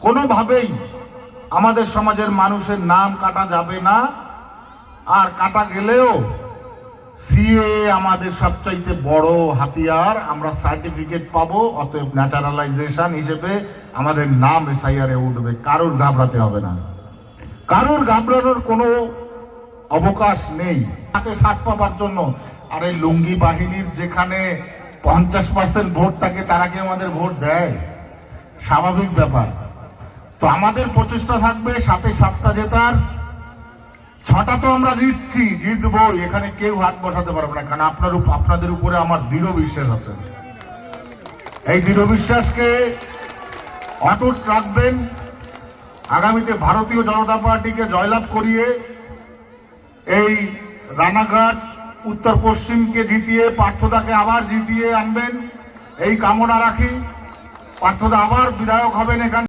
কোনোভাবেই আমাদের সমাজের মানুষের নাম কাটা যাবে না। আর কাটা গেলেও সিএ আমাদের সবচাইতে বড় হাতিয়ার, আমরা সার্টিফিকেট পাবো, অতএব ন্যাচারালাইজেশন হিসেবে আমাদের নাম এসআইআরে উঠবে। কারোর ঘাবড়াতে হবে না, কারোর ঘাবড়ানোর কোনো অবকাশ নেই তাকে সাথ পাবার জন্য। আর এই লুঙ্গি বাহিনীর যেখানে 50% ভোট থাকে, তারা কি আমাদের ভোট দেয়? স্বাভাবিক ব্যাপার। তো আমাদের প্রচেষ্টা থাকবে 7-7টা জেতার। 6টা তো আমরা জিতবো, এখানে কেউ হাত বসাতে পারবে না, কারণ আপনাদের উপরে আমার দৃঢ় বিশ্বাস আছে। এই দৃঢ় বিশ্বাসকে অটুট রাখবেন। আগামীতে ভারতীয় জনতা পার্টিকে জয়লাভ করিয়ে এই রানাঘাট উত্তর পশ্চিমকে জিতিয়ে পার্থদাকে আবার জিতিয়ে আনবেন, এই কামনা রাখি। পার্থদা আবার বিধায়ক হবেন এখানে।